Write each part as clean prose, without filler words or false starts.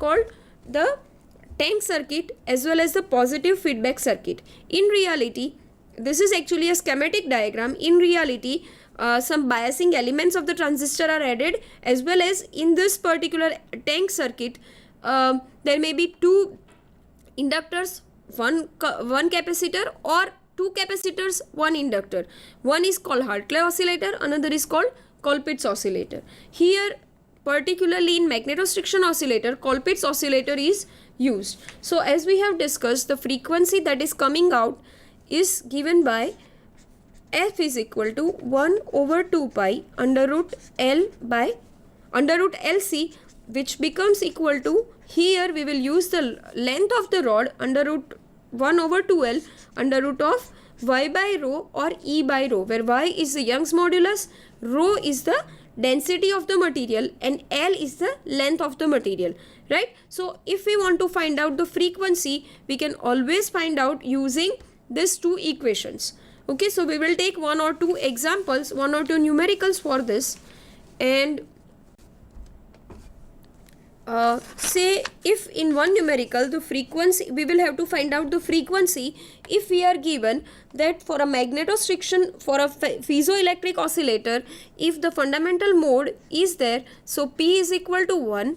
called the tank circuit as well as the positive feedback circuit. In reality, this is actually a schematic diagram. In reality, some biasing elements of the transistor are added, as well as in this particular tank circuit there may be two inductors, one capacitor, or two capacitors, one inductor. One is called Hartley oscillator, another is called Colpitts oscillator. Here, particularly in magnetostriction oscillator, Colpitts oscillator is used. So as we have discussed, the frequency that is coming out is given by f is equal to 1 over 2 pi under root L by under root LC, which becomes equal to, here we will use the length of the rod under root 1 over 2L under root of y by rho or E by rho, where y is the Young's modulus, rho is the density of the material, and L is the length of the material, right? So if we want to find out the frequency, we can always find out using these two equations. Okay, so we will take one or two examples, one or two numericals for this, and say if in one numerical the frequency, we will have to find out the frequency if we are given that for a magnetostriction, for a piezoelectric oscillator, if the fundamental mode is there, so P is equal to 1.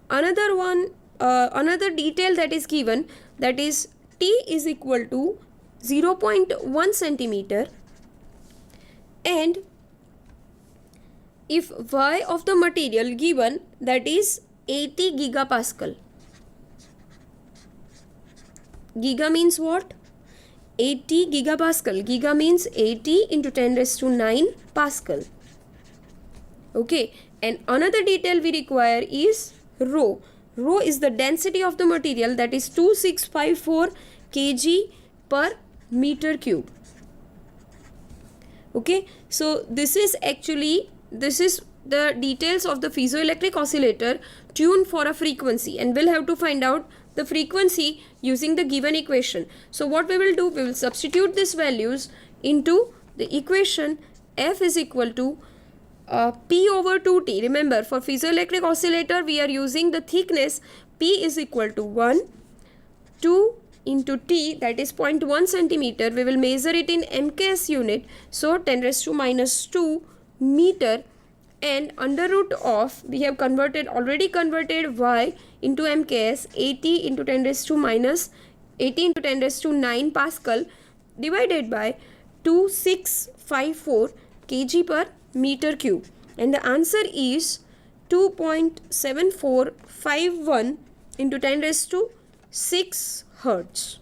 Another one, another detail that is given, that is T is equal to 0.1 centimeter, and if Y of the material given, that is 80 gigapascal. Giga means what? 80 gigapascal. Giga means 80 into 10 raised to 9 pascal. Okay, and another detail we require is rho. Rho is the density of the material, that is 2654 kg per meter cube. Okay, so this is actually, this is the details of the piezoelectric oscillator tuned for a frequency, and we'll have to find out the frequency using the given equation. So what we will do, we will substitute these values into the equation. F is equal to P over 2T. Remember, for piezoelectric oscillator we are using the thickness. P is equal to 1, 2 into T, that is 0.1 centimeter. We will measure it in MKS unit, so 10 raised to minus 2 meter, and under root of, we have already converted Y into MKS, 80 into 10 raised to minus 80 into 10 raised to 9 pascal, divided by 2654 kg per meter cube, and the answer is 2.7451 into 10 raised to 6 hertz.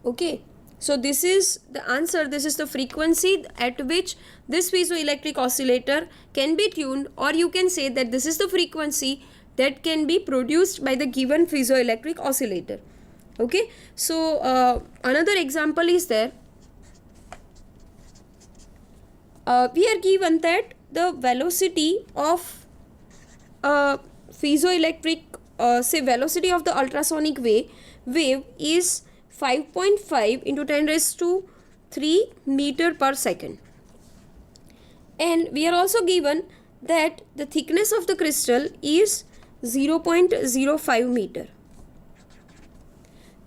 Okay, so this is the answer. This is the frequency at which this piezoelectric oscillator can be tuned, or you can say that this is the frequency that can be produced by the given piezoelectric oscillator. Okay, so another example is there. We are given that the velocity of piezoelectric, say velocity of the ultrasonic wave is 5.5 into 10 raised to 3 meter per second, and we are also given that the thickness of the crystal is 0.05 meter.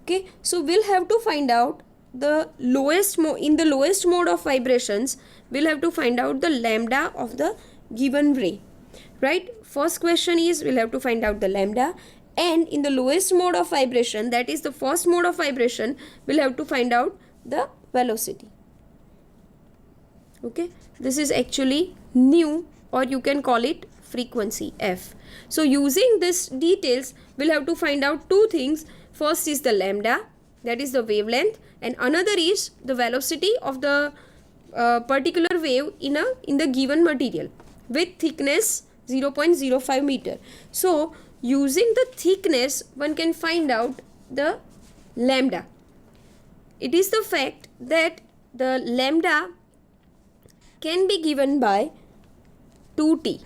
Okay, so we'll have to find out the lowest in the lowest mode of vibrations, we'll have to find out the lambda of the given ray, right? First question is, we'll have to find out the lambda, and in the lowest mode of vibration, that is the first mode of vibration, we'll have to find out the velocity. Okay, this is actually new, or you can call it frequency F. So using this details, we'll have to find out two things. First is the lambda, that is the wavelength, and another is the velocity of the particular wave in the given material with thickness 0.05 meter. So using the thickness, one can find out the lambda. It is the fact that the lambda can be given by 2T.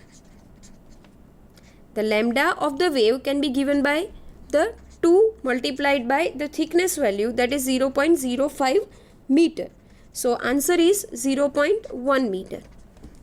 The lambda of the wave can be given by the 2 multiplied by the thickness value, that is 0.05 meter. So answer is 0.1 meter.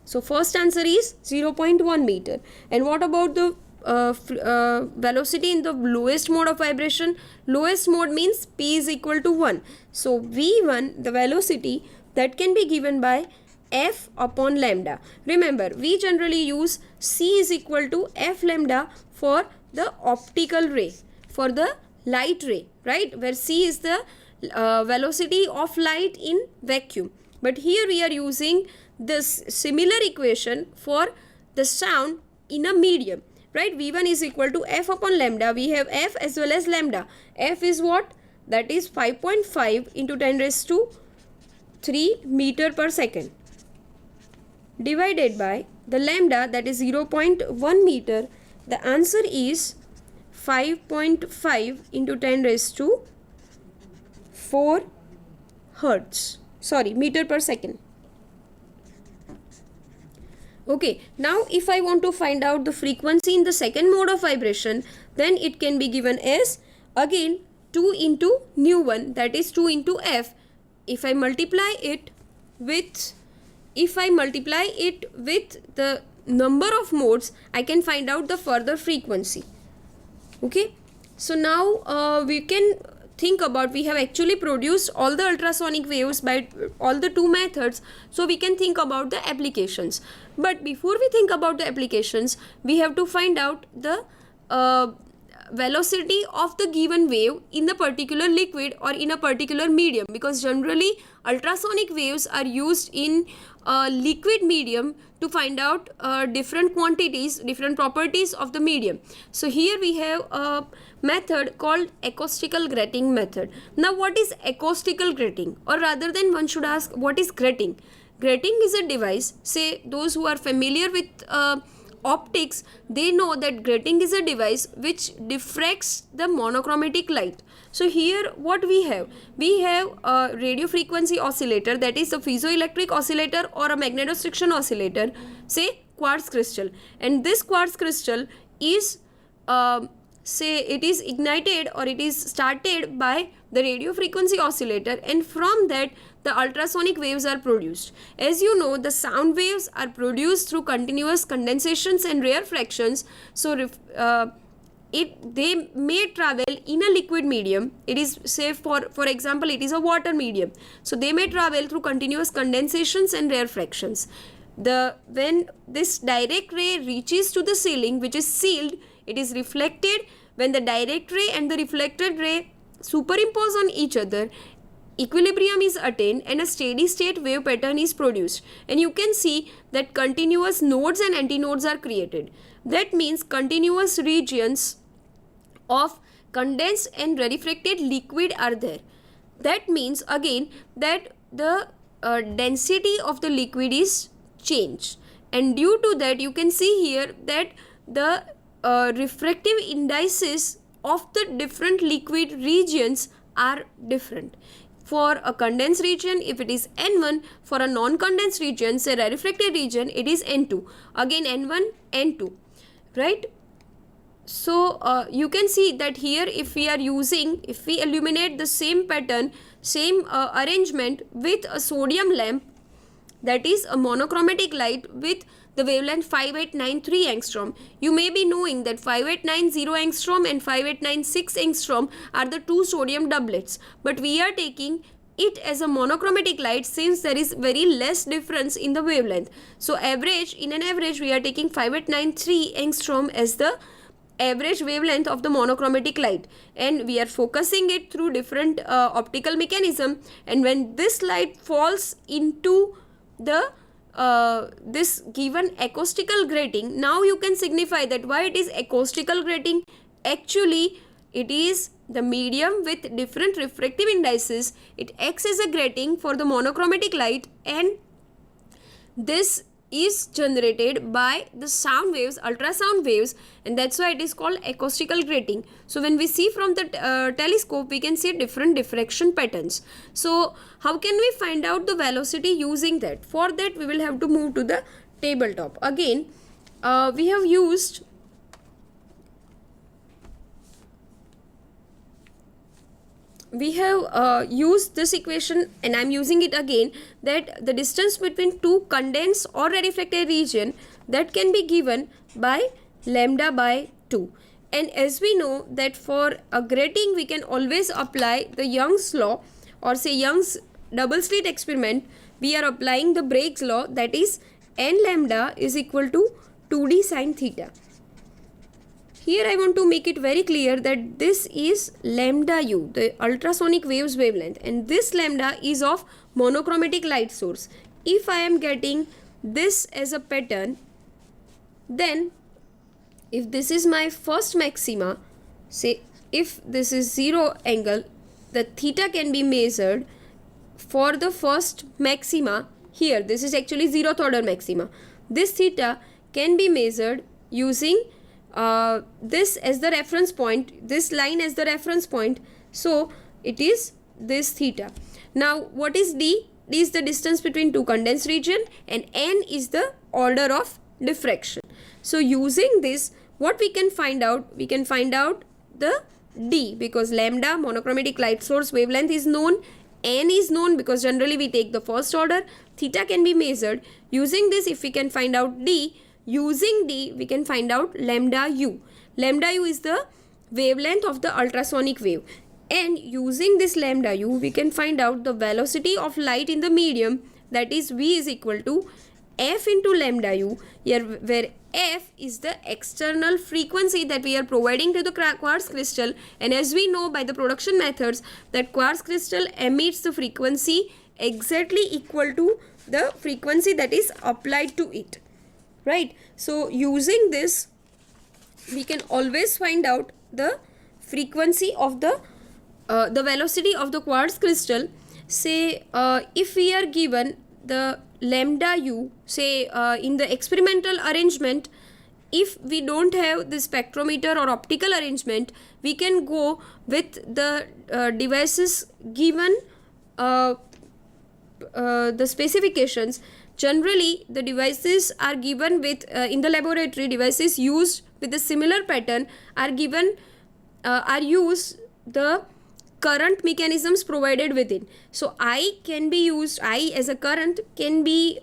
So first answer is 0.1 meter. And what about the velocity in the lowest mode of vibration. Lowest mode means p is equal to 1. So v1, the velocity, that can be given by f upon lambda. Remember, we generally use c is equal to f lambda for the optical ray, for the light ray, right, where c is the velocity of light in vacuum. But here we are using this similar equation for the sound in a medium, right? v1 is equal to f upon lambda. We have f as well as lambda. F is what? That is 5.5 into 10 raised to 3 meter per second, divided by the lambda, that is 0.1 meter. The answer is 5.5 into 10 raised to 4 meter per second. Okay, now if I want to find out the frequency in the second mode of vibration, then it can be given as, again, 2 into nu 1, that is 2 into f. If I multiply it with the number of modes, I can find out the further frequency. Okay, so now we can think about, we have actually produced all the ultrasonic waves by all the two methods, so we can think about the applications. But before we think about the applications, we have to find out the velocity of the given wave in the particular liquid or in a particular medium, because generally ultrasonic waves are used in a liquid medium to find out different quantities, different properties of the medium. So here we have a method called acoustical grating method. Now what is acoustical grating, or rather than one should ask what is grating? Grating is a device, say those who are familiar with optics, they know that grating is a device which diffracts the monochromatic light. So here what we have a radio frequency oscillator, that is a piezoelectric oscillator or a magnetostriction oscillator, say quartz crystal, and this quartz crystal is say it is ignited or it is started by the radio frequency oscillator, and from that the ultrasonic waves are produced. As you know, the sound waves are produced through continuous condensations and rarefactions. So they may travel in a liquid medium. It is, say for example, it is a water medium, so they may travel through continuous condensations and rarefactions. When this direct ray reaches to the ceiling, which is sealed, it is reflected. When the direct ray and the reflected ray superimpose on each other, equilibrium is attained and a steady state wave pattern is produced, and you can see that continuous nodes and antinodes are created. That means continuous regions of condensed and rarefacted liquid are there. That means again that the density of the liquid is changed, and due to that you can see here that the refractive indices of the different liquid regions are different. For a condensed region, if it is N1, for a non-condensed region, say rarefacted region, it is N2. Again N1, N2, right? So you can see that here if we illuminate the same pattern, same arrangement with a sodium lamp, that is a monochromatic light with the wavelength 5893 angstrom. You may be knowing that 5890 angstrom and 5896 angstrom are the two sodium doublets, but we are taking it as a monochromatic light since there is very less difference in the wavelength. So in an average we are taking 5893 angstrom as the average wavelength of the monochromatic light, and we are focusing it through different optical mechanism, and when this light falls into the this given acoustical grating, now you can signify that why it is acoustical grating. Actually it is the medium with different refractive indices. It acts as a grating for the monochromatic light, and this is generated by the sound waves, ultrasound waves, and that's why it is called acoustical grating. So when we see from the telescope, we can see different diffraction patterns. So how can we find out the velocity using that? For that we will have to move to the tabletop. Again we have used this equation, and I am using it again, that the distance between two condensed or rarefacted region, that can be given by lambda by 2. And as we know that for a grating we can always apply the Young's law, or say Young's double slit experiment. We are applying the Bragg's law, that is n lambda is equal to 2d sine theta. Here I want to make it very clear that this is lambda u, the ultrasonic waves wavelength, and this lambda is of monochromatic light source. If I am getting this as a pattern, then if this is my first maxima, say if this is 0 angle, the theta can be measured for the first maxima. Here this is actually 0th order maxima. This theta can be measured using this as the reference point, this line as the reference point. So it is this theta. Now what is d? D is the distance between two condensed region, and n is the order of diffraction. So using this, what we can find out? We can find out the d, because lambda, monochromatic light source wavelength, is known. N is known because generally we take the first order. Theta can be measured. Using this, if we can find out d, using d we can find out lambda u. Lambda u is the wavelength of the ultrasonic wave, and using this lambda u we can find out the velocity of light in the medium, that is v is equal to f into lambda u, here where f is the external frequency that we are providing to the quartz crystal. And as we know by the production methods that quartz crystal emits the frequency exactly equal to the frequency that is applied to it, right? So using this we can always find out the frequency of the velocity of the quartz crystal. Say if we are given the lambda u, say in the experimental arrangement, if we don't have the spectrometer or optical arrangement, we can go with the devices given the specifications. Generally the devices are given with in the laboratory, devices used with a similar pattern are given are used the current mechanisms provided within. So I can be used, I as a current can be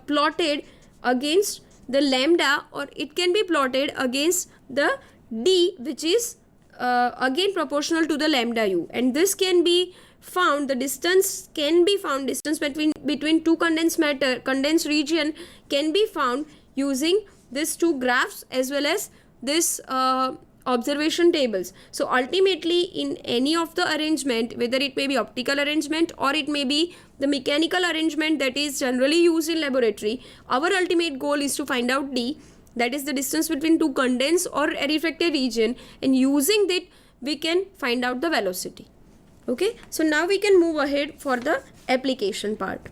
plotted against the lambda, or it can be plotted against the d, which is again proportional to the lambda u, and this can be found, the distance can be found, distance between two condensed region can be found using these two graphs as well as this observation tables. So ultimately in any of the arrangement, whether it may be optical arrangement or it may be the mechanical arrangement that is generally used in laboratory, our ultimate goal is to find out d, that is the distance between two condensed or refracted region, and using that we can find out the velocity. Okay, so now we can move ahead for the application part.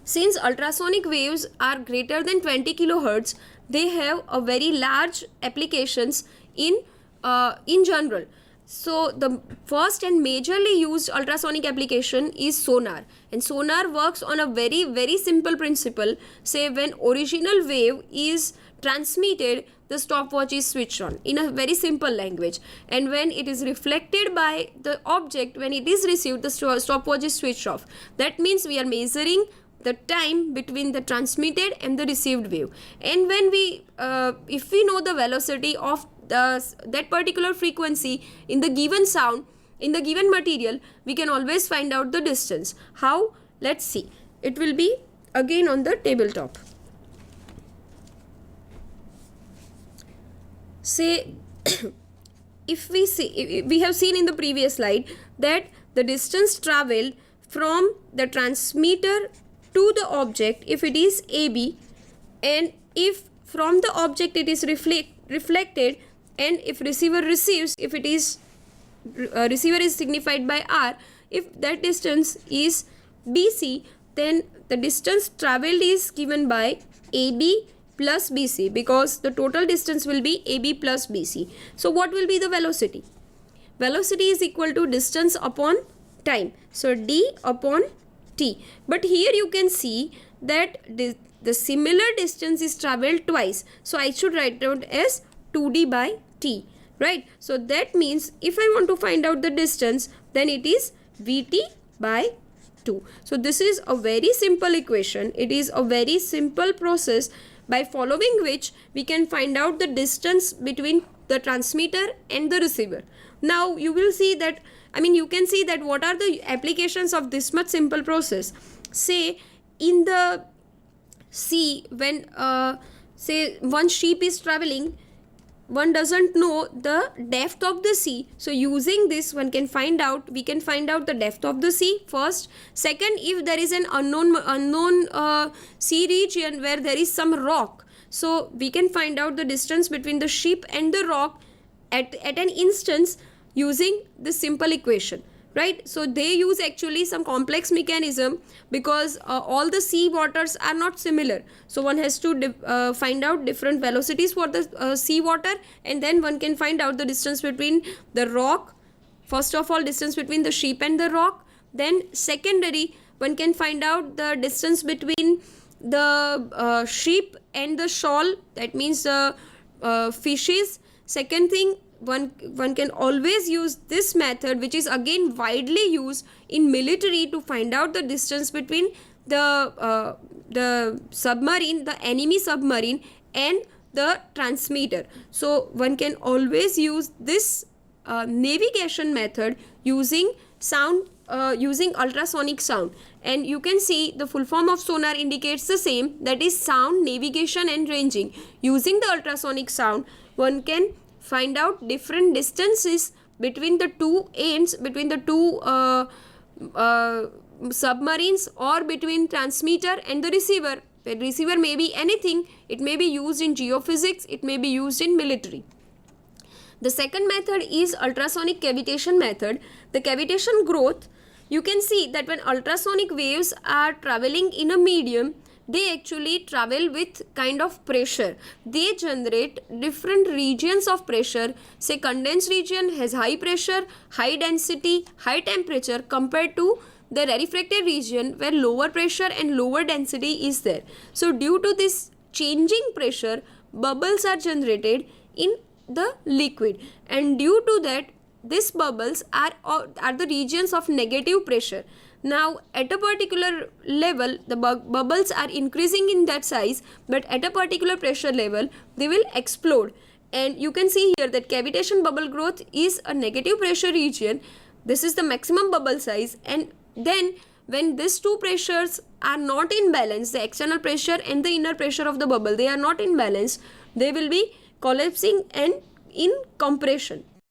Since ultrasonic waves are greater than 20 kilohertz, they have a very large applications in general. So the first and majorly used ultrasonic application is sonar, and sonar works on a very simple principle. Say when original wave is transmitted, the stopwatch is switched on in a very simple language, and when it is reflected by the object, when it is received, the stopwatch is switched off. That means we are measuring the time between the transmitted and the received wave, and when we if we know the velocity of that particular frequency in the given sound, in the given material, we can always find out the distance. How? Let's see. It will be again on the tabletop. Say if we have seen in the previous slide that the distance traveled from the transmitter to the object, if it is AB, and if from the object it is reflected, and if receiver receives, if it is receiver is signified by R, if that distance is BC, then the distance traveled is given by AB plus BC, because the total distance will be AB plus BC. So what will be the velocity? Velocity is equal to distance upon time, so d upon t. But here you can see that the similar distance is traveled twice, so I should write down as 2d by t, right? So that means if I want to find out the distance, then it is vt by 2. So this is a very simple equation. It is a very simple process by following which we can find out the distance between the transmitter and the receiver. Now you will see that, you can see that what are the applications of this much simple process. Say in the sea, when say one ship is traveling, one doesn't know the depth of the sea, so using this we can find out the depth of the sea first. Second, if there is an unknown sea region where there is some rock, so we can find out the distance between the ship and the rock at an instance using this simple equation, right? So they use actually some complex mechanism, because all the sea waters are not similar, so one has to find out different velocities for the sea water, and then one can find out the distance between the rock. First of all, distance between the ship and the rock. Then secondary, one can find out the distance between the ship and the shoal, that means the fishes. Second thing, one can always use this method, which is again widely used in military, to find out the distance between the submarine, the enemy submarine, and the transmitter. So one can always use this navigation method using sound, using ultrasonic sound. And you can see the full form of sonar indicates the same, that is sound, navigation and ranging. Using the ultrasonic sound, one can find out different distances between the two ends, between the two submarines, or between transmitter and the receiver. The receiver may be anything, it may be used in geophysics, it may be used in military. The second method is ultrasonic cavitation method. The cavitation growth, you can see that when ultrasonic waves are traveling in a medium, they actually travel with kind of pressure. They generate different regions of pressure. Say condensed region has high pressure, high density, high temperature, compared to the rarefracted region where lower pressure and lower density is there. So due to this changing pressure, bubbles are generated in the liquid, and due to that, these bubbles are the regions of negative pressure. Now at a particular level, the bubbles are increasing in that size, but at a particular pressure level they will explode. And you can see here that cavitation bubble growth is a negative pressure region. This is the maximum bubble size, and then when these two pressures are not in balance, the external pressure and the inner pressure of the bubble, they are not in balance, they will be collapsing and in compression.